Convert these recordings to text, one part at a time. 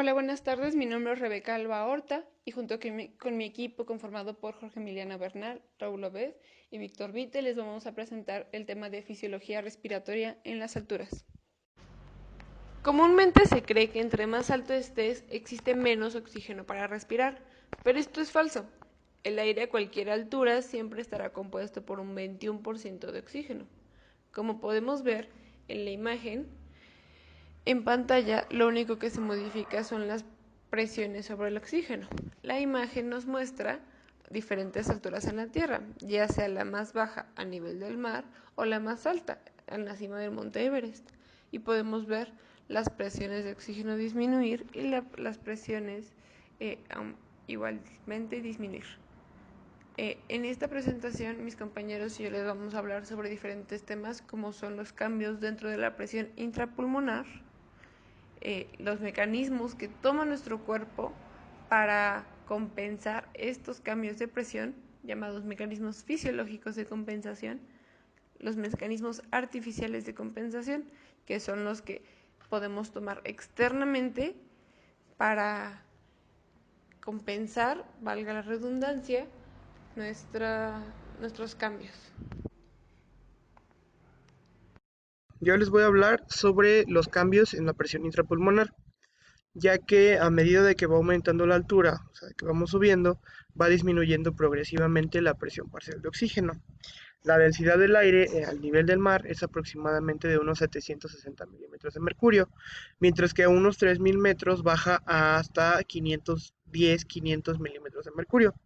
Hola, buenas tardes. Mi nombre es Rebeca Alba Horta y junto con mi equipo conformado por Jorge Emiliano Bernal, Raúl Obed y Víctor Vite les vamos a presentar el tema de fisiología respiratoria en las alturas. Comúnmente se cree que entre más alto estés existe menos oxígeno para respirar, pero esto es falso. El aire a cualquier altura siempre estará compuesto por un 21% de oxígeno. Como podemos ver en la imagen, en pantalla lo único que se modifica son las presiones sobre el oxígeno. La imagen nos muestra diferentes alturas en la Tierra, ya sea la más baja a nivel del mar o la más alta, en la cima del Monte Everest. Y podemos ver las presiones de oxígeno disminuir y las presiones igualmente disminuir. En esta presentación mis compañeros y yo les vamos a hablar sobre diferentes temas como son los cambios dentro de la presión intrapulmonar, los mecanismos que toma nuestro cuerpo para compensar estos cambios de presión, llamados mecanismos fisiológicos de compensación, los mecanismos artificiales de compensación, que son los que podemos tomar externamente para compensar, valga la redundancia, nuestros cambios. Yo les voy a hablar sobre los cambios en la presión intrapulmonar, ya que a medida de que va aumentando la altura, o sea, que vamos subiendo, va disminuyendo progresivamente la presión parcial de oxígeno. La densidad del aire al nivel del mar es aproximadamente de unos 760 milímetros de mercurio, mientras que a unos 3000 metros baja hasta 510-500 milímetros de mercurio.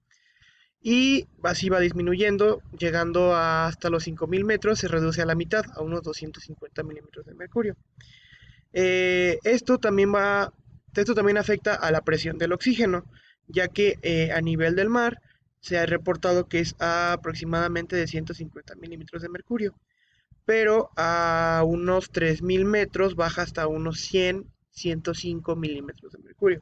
Y así va disminuyendo, llegando hasta los 5000 metros, se reduce a la mitad, a unos 250 milímetros de mercurio. Eh, esto, también va, Esto también afecta a la presión del oxígeno, ya que a nivel del mar se ha reportado que es aproximadamente de 150 milímetros de mercurio, pero a unos 3000 metros baja hasta unos 105 milímetros de mercurio.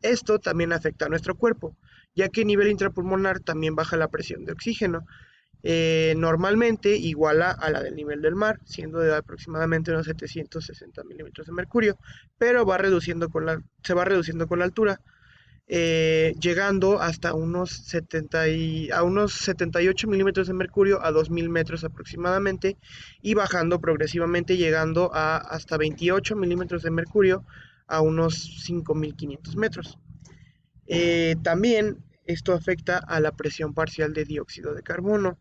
Esto también afecta a nuestro cuerpo, ya que a nivel intrapulmonar también baja la presión de oxígeno, normalmente iguala a la del nivel del mar, siendo de aproximadamente unos 760 milímetros de mercurio, pero se va reduciendo con la altura, llegando hasta unos 78 milímetros de mercurio a 2000 metros aproximadamente, y bajando progresivamente, llegando a hasta 28 milímetros de mercurio a unos 5500 metros. También esto afecta a la presión parcial de dióxido de carbono,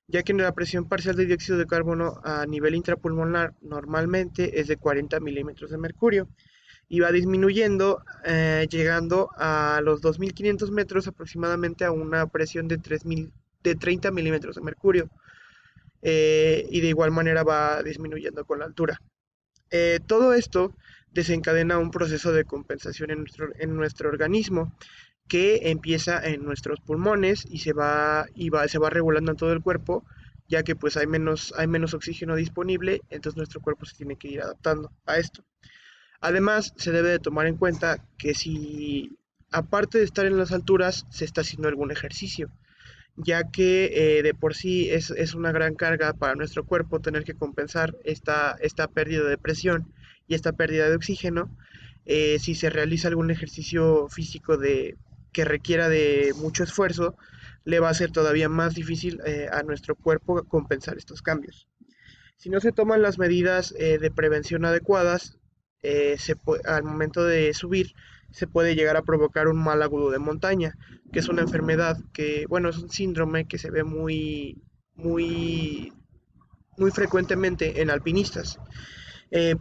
ya que la presión parcial de dióxido de carbono a nivel intrapulmonar normalmente es de 40 milímetros de mercurio y va disminuyendo, llegando a los 2500 metros aproximadamente a una presión de 30 milímetros de mercurio, y de igual manera va disminuyendo con la altura. Todo esto desencadena un proceso de compensación en nuestro organismo, que empieza en nuestros pulmones y se va regulando en todo el cuerpo, ya que pues hay menos oxígeno disponible, entonces nuestro cuerpo se tiene que ir adaptando a esto. Además, se debe de tomar en cuenta que si, aparte de estar en las alturas, se está haciendo algún ejercicio, ya que de por sí es una gran carga para nuestro cuerpo tener que compensar esta pérdida de presión y esta pérdida de oxígeno. Si se realiza algún ejercicio físico que requiera de mucho esfuerzo, le va a ser todavía más difícil a nuestro cuerpo compensar estos cambios. Si no se toman las medidas de prevención adecuadas, al momento de subir, se puede llegar a provocar un mal agudo de montaña, que es una enfermedad que, bueno, es un síndrome que se ve muy, muy frecuentemente en alpinistas,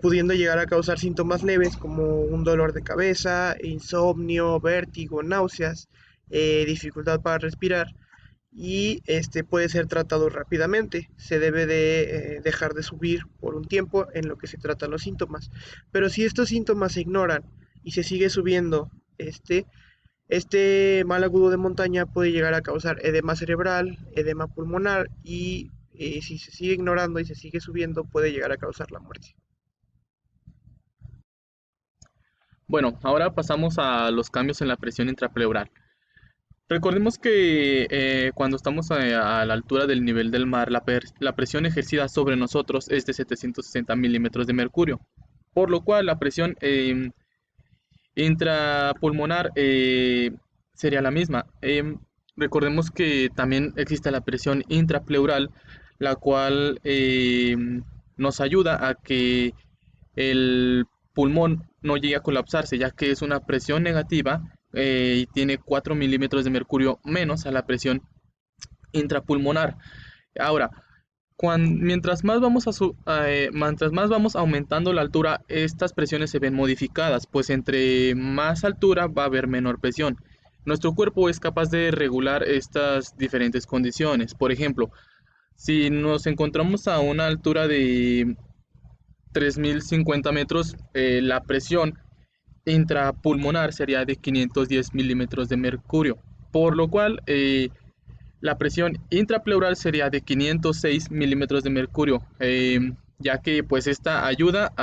pudiendo llegar a causar síntomas leves como un dolor de cabeza, insomnio, vértigo, náuseas, dificultad para respirar, y este puede ser tratado rápidamente. Se debe de dejar de subir por un tiempo en lo que se tratan los síntomas. Pero si estos síntomas se ignoran y se sigue subiendo, este mal agudo de montaña puede llegar a causar edema cerebral, edema pulmonar y si se sigue ignorando y se sigue subiendo puede llegar a causar la muerte. Bueno, ahora pasamos a los cambios en la presión intrapleural. Recordemos que cuando estamos a la altura del nivel del mar, la presión ejercida sobre nosotros es de 760 milímetros de mercurio, por lo cual la presión intrapulmonar sería la misma. Recordemos que también existe la presión intrapleural, la cual nos ayuda a que el pulmón no llegue a colapsarse, ya que es una presión negativa y tiene 4 milímetros de mercurio menos a la presión intrapulmonar. Ahora, mientras más vamos aumentando la altura, estas presiones se ven modificadas, pues entre más altura va a haber menor presión. Nuestro cuerpo es capaz de regular estas diferentes condiciones. Por ejemplo, si nos encontramos a una altura de 3050 metros, la presión intrapulmonar sería de 510 milímetros de mercurio, por lo cual la presión intrapleural sería de 506 milímetros de mercurio, ya que pues esta ayuda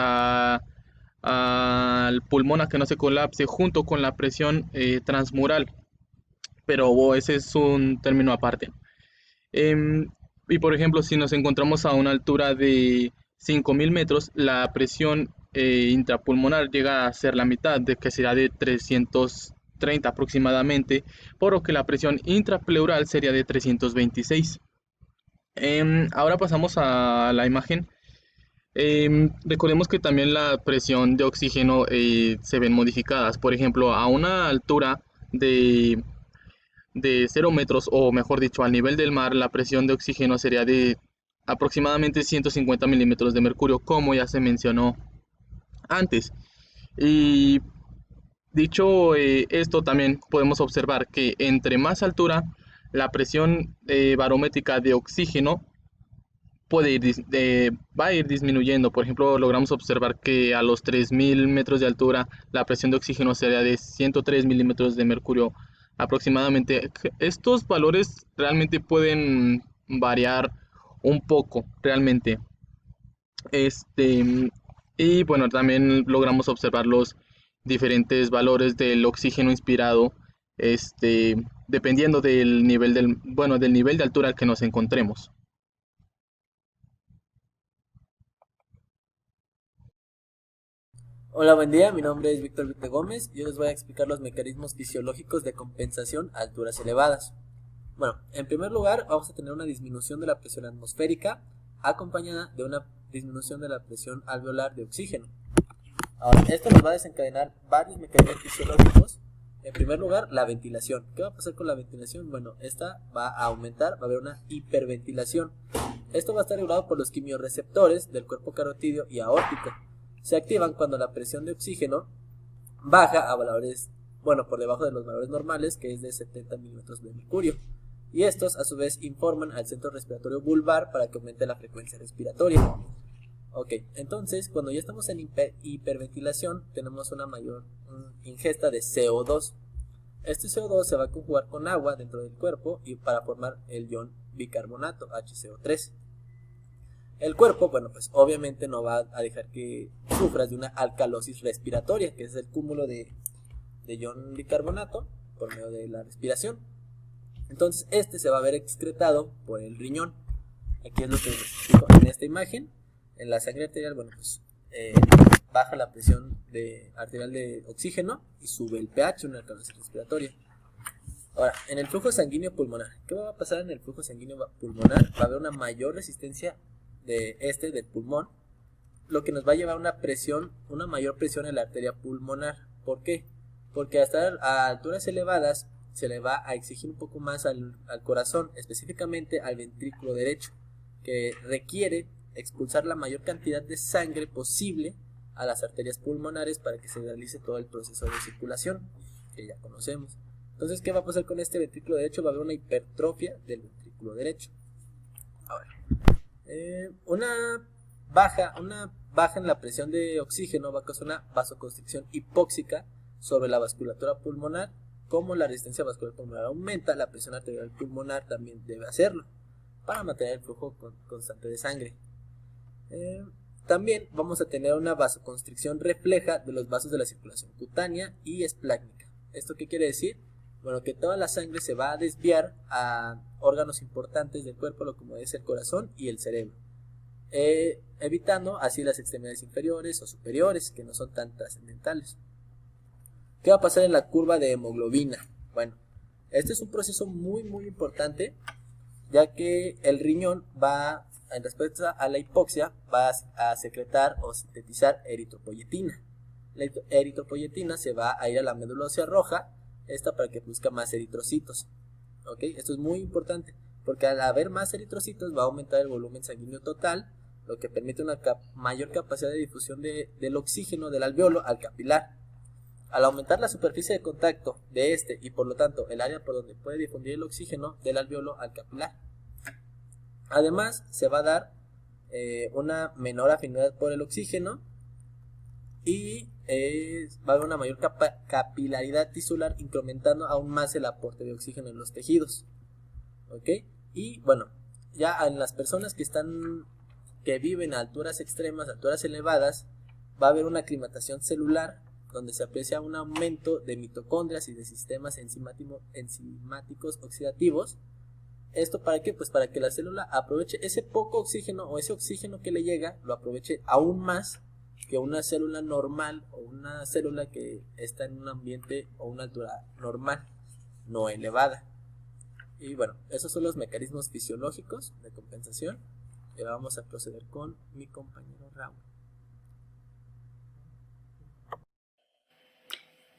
al pulmón a que no se colapse junto con la presión transmural, pero ese es un término aparte. Em, y por ejemplo, si nos encontramos a una altura de 5000 metros, la presión intrapulmonar llega a ser la mitad, de que será de 330 aproximadamente, por lo que la presión intrapleural sería de 326. Ahora pasamos a la imagen. Recordemos que también la presión de oxígeno se ven modificadas. Por ejemplo, a una altura de 0 metros, o mejor dicho, al nivel del mar, la presión de oxígeno sería de aproximadamente 150 milímetros de mercurio, como ya se mencionó antes. Y dicho esto, también podemos observar que entre más altura, la presión barométrica de oxígeno va a ir disminuyendo. Por ejemplo, logramos observar que a los 3000 metros de altura, la presión de oxígeno sería de 103 milímetros de mercurio aproximadamente. Estos valores realmente pueden variar un poco, realmente. Y bueno, también logramos observar los diferentes valores del oxígeno inspirado, dependiendo del nivel del nivel de altura al que nos encontremos. Hola, buen día, mi nombre es Víctor Vite Gómez y hoy les voy a explicar los mecanismos fisiológicos de compensación a alturas elevadas. Bueno, en primer lugar vamos a tener una disminución de la presión atmosférica acompañada de una disminución de la presión alveolar de oxígeno. Ahora, esto nos va a desencadenar varios mecanismos fisiológicos. En primer lugar, la ventilación. ¿Qué va a pasar con la ventilación? Bueno, esta va a aumentar, va a haber una hiperventilación. Esto va a estar regulado por los quimiorreceptores del cuerpo carotídeo y aórtico. Se activan cuando la presión de oxígeno baja a valores, por debajo de los valores normales, que es de 70 milímetros de mercurio. Y estos a su vez informan al centro respiratorio vulvar para que aumente la frecuencia respiratoria. Ok, entonces cuando ya estamos en hiperventilación tenemos una mayor ingesta de CO2. Este CO2 se va a conjugar con agua dentro del cuerpo y para formar el ion bicarbonato, HCO3. El cuerpo, pues obviamente no va a dejar que sufras de una alcalosis respiratoria, que es el cúmulo de ion bicarbonato por medio de la respiración. Entonces este se va a ver excretado por el riñón. Aquí es lo que les explico en esta imagen. En la sangre arterial, baja la presión arterial de oxígeno y sube el pH, una alcalosis respiratoria. Ahora, en el flujo sanguíneo pulmonar, ¿qué va a pasar en el flujo sanguíneo pulmonar? Va a haber una mayor resistencia del pulmón, lo que nos va a llevar a una mayor presión en la arteria pulmonar. ¿Por qué? Porque a alturas elevadas se le va a exigir un poco más al corazón, específicamente al ventrículo derecho, que requiere expulsar la mayor cantidad de sangre posible a las arterias pulmonares para que se realice todo el proceso de circulación que ya conocemos. Entonces, ¿qué va a pasar con este ventrículo derecho? Va a haber una hipertrofia del ventrículo derecho. Ahora, una baja en la presión de oxígeno va a causar una vasoconstricción hipóxica sobre la vasculatura pulmonar. Como la resistencia vascular pulmonar aumenta, la presión arterial pulmonar también debe hacerlo para mantener el flujo constante de sangre. También vamos a tener una vasoconstricción refleja de los vasos de la circulación cutánea y esplácnica. ¿Esto qué quiere decir? Bueno, que toda la sangre se va a desviar a órganos importantes del cuerpo, como es el corazón y el cerebro, evitando así las extremidades inferiores o superiores, que no son tan trascendentales. ¿Qué va a pasar en la curva de hemoglobina? Bueno, este es un proceso muy importante, ya que el riñón va, en respuesta a la hipoxia, va a secretar o sintetizar eritropoyetina. La eritropoyetina se va a ir a la médula ósea roja, esta para que produzca más eritrocitos. ¿Ok? Esto es muy importante, porque al haber más eritrocitos va a aumentar el volumen sanguíneo total, lo que permite una mayor capacidad de difusión del oxígeno del alveolo al capilar. Al aumentar la superficie de contacto de este y por lo tanto el área por donde puede difundir el oxígeno del alveolo al capilar. Además se va a dar una menor afinidad por el oxígeno y va a haber una mayor capilaridad tisular, incrementando aún más el aporte de oxígeno en los tejidos. ¿Ok? Y bueno, ya en las personas que viven a alturas extremas, alturas elevadas, va a haber una aclimatación celular donde se aprecia un aumento de mitocondrias y de sistemas enzimáticos oxidativos. ¿Esto para qué? Pues para que la célula aproveche ese poco oxígeno o ese oxígeno que le llega, lo aproveche aún más que una célula normal o una célula que está en un ambiente o una altura normal, no elevada. Y bueno, esos son los mecanismos fisiológicos de compensación. Y ahora vamos a proceder con mi compañero Raúl.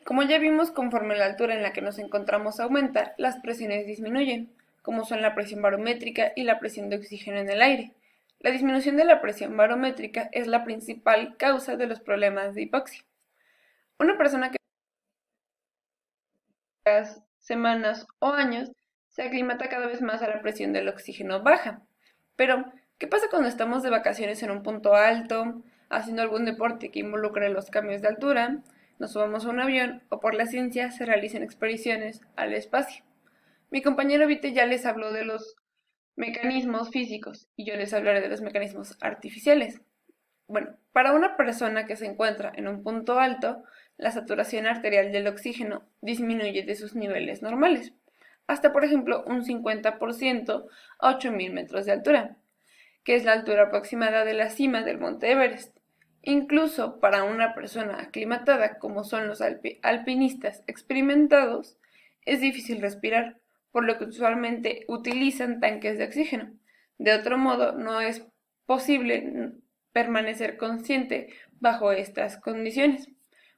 Como ya vimos, conforme la altura en la que nos encontramos aumenta, las presiones disminuyen, como son la presión barométrica y la presión de oxígeno en el aire. La disminución de la presión barométrica es la principal causa de los problemas de hipoxia. Una persona que semanas o años se aclimata cada vez más a la presión del oxígeno baja. Pero, ¿qué pasa cuando estamos de vacaciones en un punto alto, haciendo algún deporte que involucre los cambios de altura, nos subamos a un avión o por la ciencia se realicen expediciones al espacio? Mi compañero Vite ya les habló de los mecanismos físicos y yo les hablaré de los mecanismos artificiales. Bueno, para una persona que se encuentra en un punto alto, la saturación arterial del oxígeno disminuye de sus niveles normales, hasta por ejemplo un 50% a 8.000 metros de altura, que es la altura aproximada de la cima del monte Everest. Incluso para una persona aclimatada, como son los alpinistas experimentados, es difícil respirar, por lo que usualmente utilizan tanques de oxígeno. De otro modo, no es posible permanecer consciente bajo estas condiciones.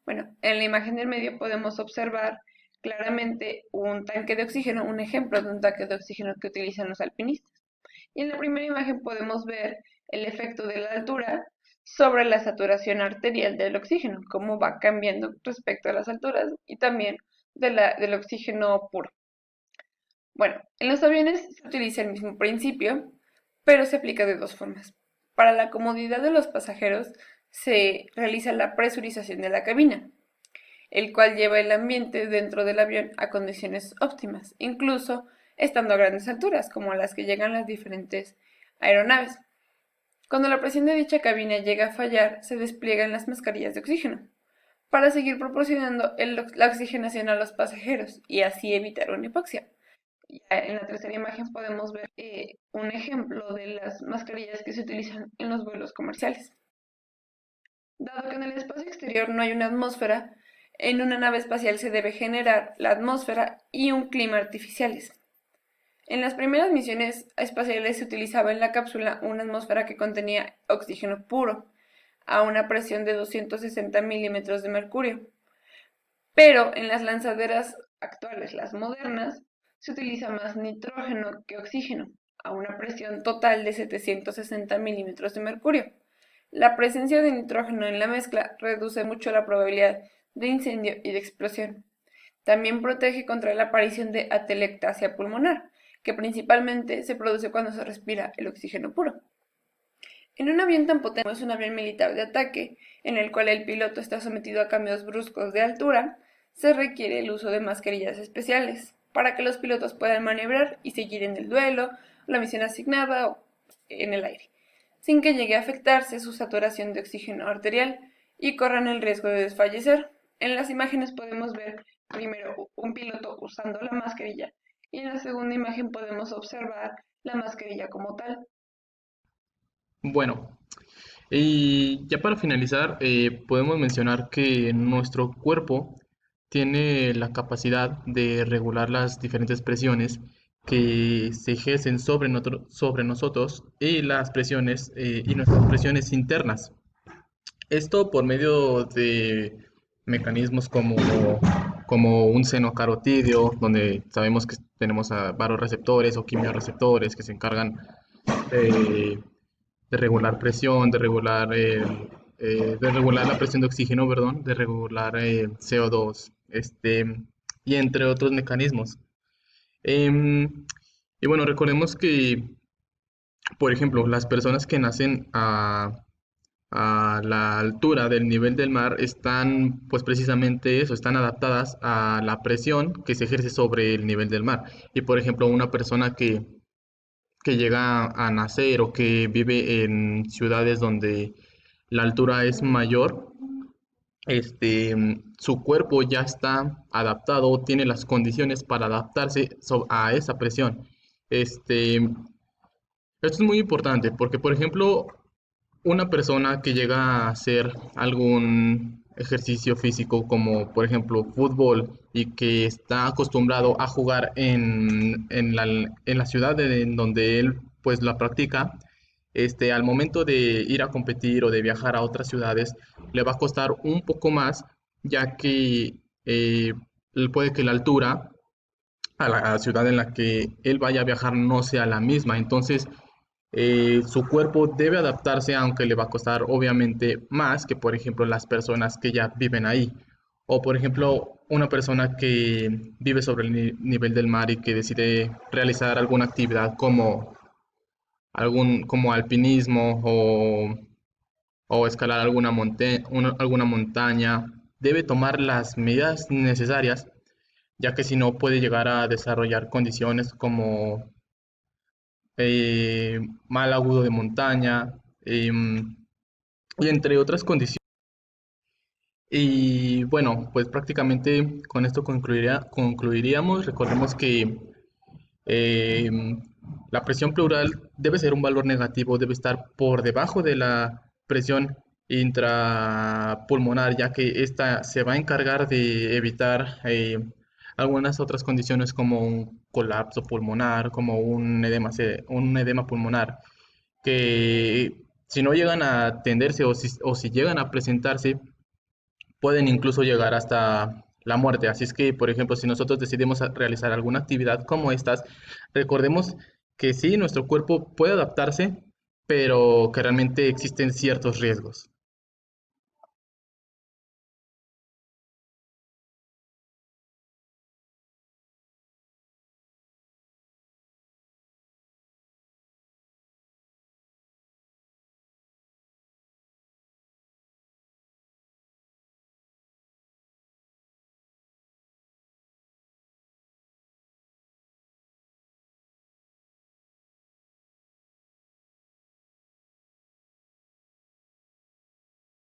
Bueno, en la imagen del medio podemos observar claramente un tanque de oxígeno, un ejemplo de un tanque de oxígeno que utilizan los alpinistas. Y en la primera imagen podemos ver el efecto de la altura sobre la saturación arterial del oxígeno, cómo va cambiando respecto a las alturas y también del oxígeno puro. Bueno, en los aviones se utiliza el mismo principio, pero se aplica de dos formas. Para la comodidad de los pasajeros se realiza la presurización de la cabina, el cual lleva el ambiente dentro del avión a condiciones óptimas, incluso estando a grandes alturas, como a las que llegan las diferentes aeronaves. Cuando la presión de dicha cabina llega a fallar, se despliegan las mascarillas de oxígeno, para seguir proporcionando la oxigenación a los pasajeros y así evitar una hipoxia. Ya en la tercera imagen podemos ver un ejemplo de las mascarillas que se utilizan en los vuelos comerciales. Dado que en el espacio exterior no hay una atmósfera, en una nave espacial se debe generar la atmósfera y un clima artificiales. En las primeras misiones espaciales se utilizaba en la cápsula una atmósfera que contenía oxígeno puro, a una presión de 260 milímetros de mercurio. Pero en las lanzaderas actuales, las modernas, se utiliza más nitrógeno que oxígeno, a una presión total de 760 milímetros de mercurio. La presencia de nitrógeno en la mezcla reduce mucho la probabilidad de incendio y de explosión. También protege contra la aparición de atelectasia pulmonar, que principalmente se produce cuando se respira el oxígeno puro. En un avión tan potente como es un avión militar de ataque, en el cual el piloto está sometido a cambios bruscos de altura, se requiere el uso de mascarillas especiales para que los pilotos puedan maniobrar y seguir en el duelo, la misión asignada o en el aire, sin que llegue a afectarse su saturación de oxígeno arterial y corran el riesgo de desfallecer. En las imágenes podemos ver primero un piloto usando la mascarilla y en la segunda imagen podemos observar la mascarilla como tal. Bueno, y ya para finalizar, podemos mencionar que nuestro cuerpo tiene la capacidad de regular las diferentes presiones que se ejercen sobre nosotros y las presiones y nuestras presiones internas. Esto por medio de mecanismos como un seno carotídeo, donde sabemos que tenemos a varoreceptores o quimiorreceptores que se encargan de, de regular presión, de regular la presión de oxígeno, perdón, de regular CO2, y entre otros mecanismos. Em, y bueno, recordemos que, por ejemplo, las personas que nacen a la altura del nivel del mar están, pues precisamente eso, están adaptadas a la presión que se ejerce sobre el nivel del mar. Y por ejemplo, una persona que llega a nacer o que vive en ciudades donde la altura es mayor, su cuerpo ya está adaptado, tiene las condiciones para adaptarse a esa presión. Esto es muy importante porque, por ejemplo, una persona que llega a hacer algún ejercicio físico como por ejemplo fútbol y que está acostumbrado a jugar en la ciudad en donde él pues la practica, al momento de ir a competir o de viajar a otras ciudades, le va a costar un poco más, ya que eh, puede que la altura a la ciudad en la que él vaya a viajar no sea la misma. Entonces, su cuerpo debe adaptarse, aunque le va a costar obviamente más que, por ejemplo, las personas que ya viven ahí. O, por ejemplo, una persona que vive sobre el nivel del mar y que decide realizar alguna actividad como alpinismo o escalar alguna montaña, debe tomar las medidas necesarias, ya que si no puede llegar a desarrollar condiciones como mal agudo de montaña, y entre otras condiciones. Y bueno, pues prácticamente con esto concluiríamos. Recordemos que la presión pleural debe ser un valor negativo, debe estar por debajo de la presión intrapulmonar, ya que esta se va a encargar de evitar algunas otras condiciones como un colapso pulmonar, como un edema pulmonar, que si no llegan a atenderse o si llegan a presentarse, pueden incluso llegar hasta la muerte. Así es que, por ejemplo, si nosotros decidimos realizar alguna actividad como estas, recordemos que sí, nuestro cuerpo puede adaptarse, pero que realmente existen ciertos riesgos.